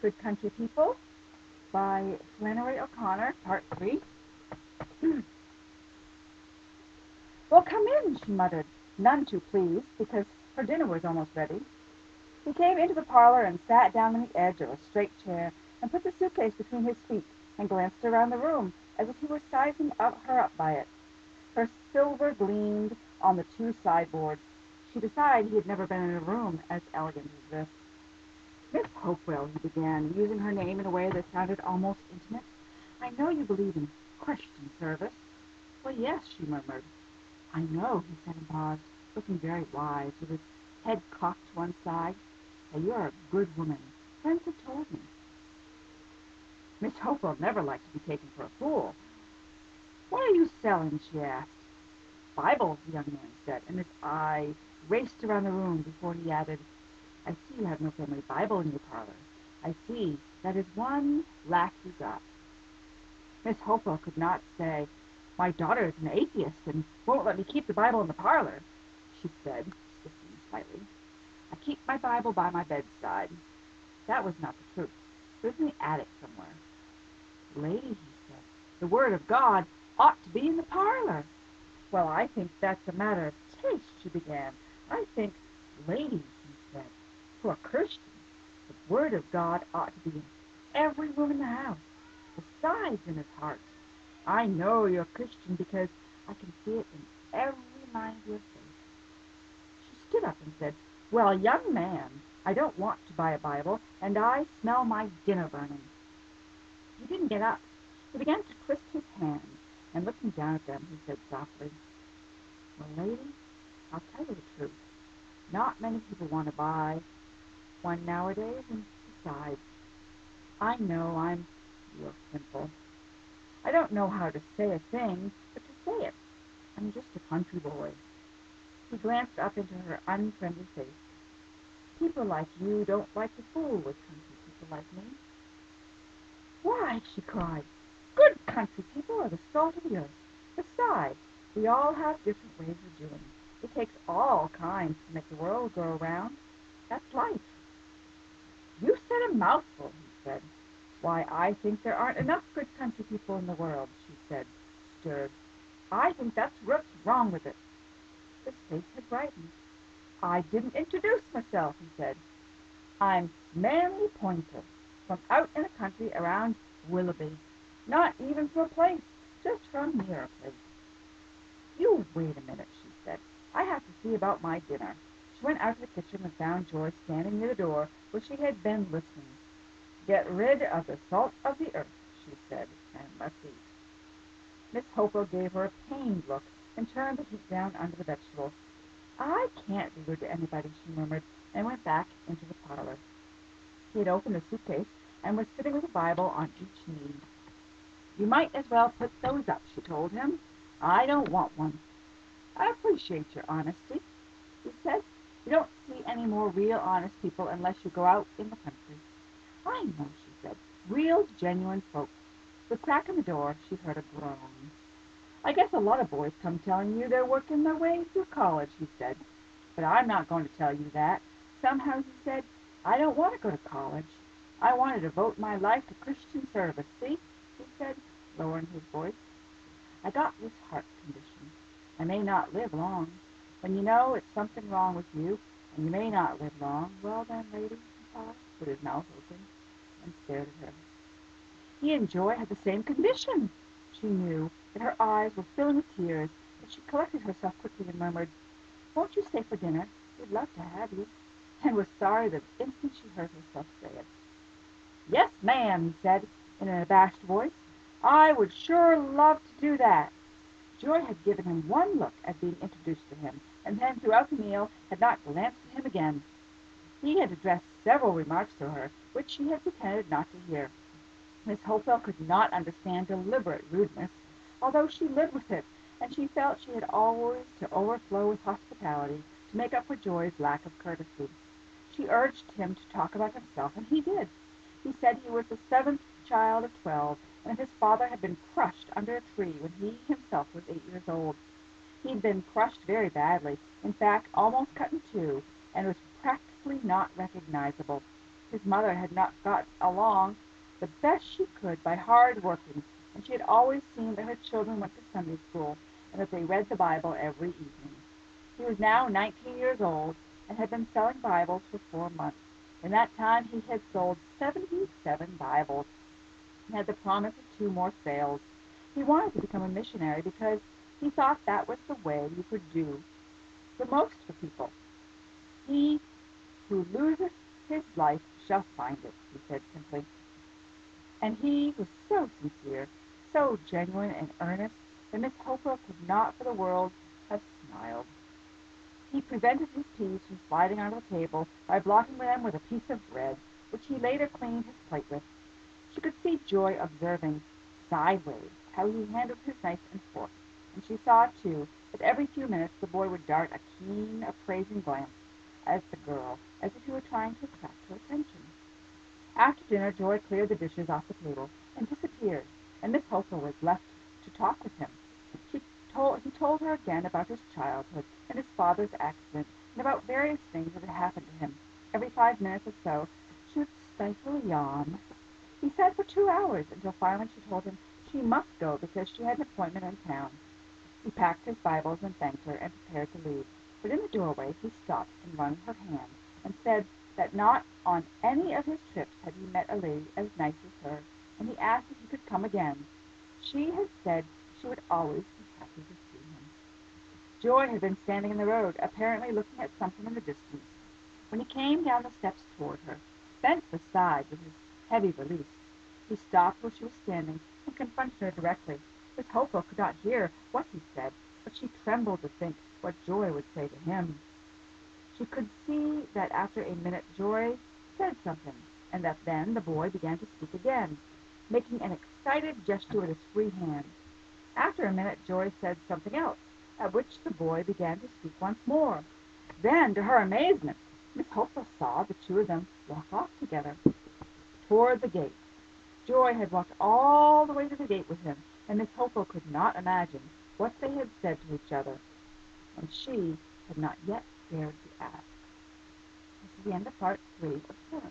Good Country People by Flannery O'Connor, Part 3. Well, come in, she muttered, none too pleased, because her dinner was almost ready. He came into the parlor and sat down on the edge of a straight chair and put the suitcase between his feet and glanced around the room as if he were sizing her up by it. Her silver gleamed on the two sideboards. She decided he had never been in a room as elegant as this. Miss Hopewell, he began, using her name in a way that sounded almost intimate. I know you believe in Christian service. Well, yes, she murmured. I know, he said and paused, looking very wise, with his head cocked to one side. Now, you're a good woman. Friends have told me. Miss Hopewell never liked to be taken for a fool. What are you selling? She asked. Bibles, the young man said, and his eye raced around the room before he added, I see you have no family Bible in your parlor. I see. That is one lack you got. Miss Hopewell could not say, my daughter is an atheist and won't let me keep the Bible in the parlor, she said, stiffening slightly. I keep my Bible by my bedside. That was not the truth. It was in the attic somewhere. Lady, he said, the Word of God ought to be in the parlor. Well, I think that's a matter of taste, she began. I think, lady, he said, for a Christian, the Word of God ought to be in every room in the house, besides in his heart. I know you're a Christian because I can see it in every line of your face. She stood up and said, well, young man, I don't want to buy a Bible, and I smell my dinner burning. He didn't get up. He began to twist his hands, and looking down at them, he said softly, well, lady, I'll tell you the truth. Not many people want to buy one nowadays, and besides, I know I'm real simple. I don't know how to say a thing, but to say it. I'm just a country boy. He glanced up into her unfriendly face. People like you don't like to fool with country people like me. Why, she cried, good country people are the salt of the earth. Besides, we all have different ways of doing. It takes all kinds to make the world go around. That's life. You said a mouthful, he said. Why, I think there aren't enough good country people in the world, she said, stirred. I think that's what's wrong with it. His face had brightened. I didn't introduce myself, he said. I'm Manly Pointer, from out in the country around Willoughby. Not even for a place, just from near a place. You wait a minute, she said. I have to see about my dinner. She went out to the kitchen and found Joy standing near the door where she had been listening. Get rid of the salt of the earth, she said, and let's eat. Miss Hopewell gave her a pained look and turned the heat down under the vegetables. I can't be rude to anybody, she murmured, and went back into the parlor. He had opened the suitcase and was sitting with a Bible on each knee. You might as well put those up, she told him. I don't want one. I appreciate your honesty, he said. You don't see any more real honest people unless you go out in the country. I know, she said. Real, genuine folks. With a crack in the door, she heard a groan. I guess a lot of boys come telling you they're working their way through college, he said. But I'm not going to tell you that. Somehow, he said, I don't want to go to college. I want to devote my life to Christian service. See, he said, lowering his voice. I got this heart condition. I may not live long. When you know it's something wrong with you, and you may not live long, well then, lady, he paused, with his mouth open, and stared at her. He and Joy had the same condition. She knew that her eyes were filling with tears, but she collected herself quickly and murmured, won't you stay for dinner? We'd love to have you, and was sorry the instant she heard herself say it. Yes, ma'am, he said, in an abashed voice. I would sure love to do that. Joy had given him one look at being introduced to him, and then throughout the meal had not glanced at him again. He had addressed several remarks to her, which she had pretended not to hear. Miss Hopewell could not understand deliberate rudeness, although she lived with it, and she felt she had always to overflow with hospitality to make up for Joy's lack of courtesy. She urged him to talk about himself, and he did. He said he was the seventh child of 12, and that his father had been crushed under a tree when he himself was 8 years old. He had been crushed very badly, in fact, almost cut in two, and was practically not recognizable. His mother had not got along the best she could by hard working, and she had always seen that her children went to Sunday school and that they read the Bible every evening. He was now 19 years old and had been selling Bibles for 4 months. In that time he had sold 77 Bibles and had the promise of 2 more sales. He wanted to become a missionary because he thought that was the way you could do the most for people. He who loseth his life shall find it, he said simply. And he was so sincere, so genuine and earnest, that Miss Hopewell could not for the world have smiled. He prevented his peas from sliding onto the table by blocking them with a piece of bread, which he later cleaned his plate with. She could see Joy observing, sideways, how he handled his knife and fork, and she saw, too, that every few minutes the boy would dart a keen, appraising glance at the girl, as if he were trying to attract her attention. After dinner Joy cleared the dishes off the table and disappeared, and Miss Hopewell was left to talk with him. He told her again about his childhood and his father's accident, and about various things that had happened to him. Every 5 minutes or so she would stifle a yawn. He sat for 2 hours, until finally she told him she must go because she had an appointment in town. He packed his Bibles and thanked her and prepared to leave, but in the doorway he stopped and wrung her hand, and said that not on any of his trips had he met a lady as nice as her, and he asked if he could come again. She had said she would always be happy to see him. Joy had been standing in the road, apparently looking at something in the distance, when he came down the steps toward her, bent beside with his heavy valise. He stopped where she was standing and confronted her directly. Miss Hopewell could not hear what he said, but she trembled to think what Joy would say to him. She could see that after a minute Joy said something, and that then the boy began to speak again, making an excited gesture with his free hand. After a minute Joy said something else, at which the boy began to speak once more. Then, to her amazement, Miss Hopewell saw the two of them walk off together toward the gate. Joy had walked all the way to the gate with him, and Miss Hopewell could not imagine what they had said to each other, and she had not yet dared to ask. This is the end of part 3 of 7.